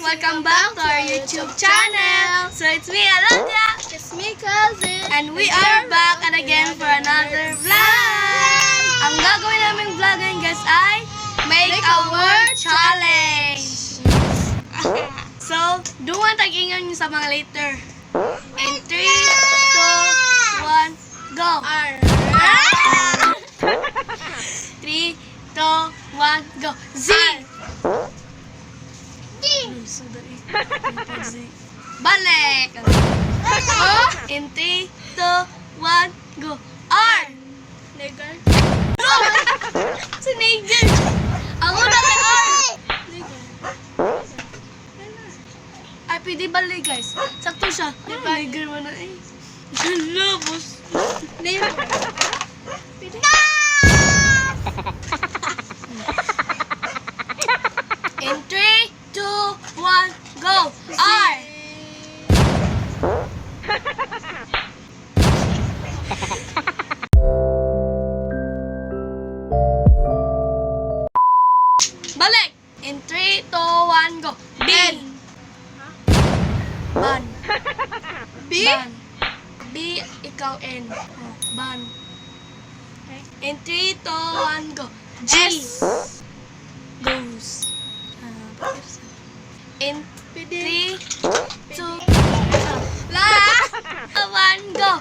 welcome back to our YouTube channel. So it's me, Alondra. It's me, cousin. And we are back and again for another vlog. Ang gagawin naming vlog ngayon guys ay Make a Word Challenge. So, duwan tag-ingan nyo sa mga letter. In 3, 2, 1, go! R. 3, 2, 1, go! Z! D. Balik! In 3, 2, 1, go! R! Nigger. No! Si Nigel! Ang una kay R! Nigger. Ay, pwede balik guys. Sakto siya. Nigger mo na eh. Hala, boss. Name. In 3, 2, 1, go! R! Balik! In 3, 2, 1, go! B! Ban. B? Ban. B, ikaw N. Oh, ban. In 3, 2, 1, go! G! S. Goes. In 3, 2, Last. 1, go!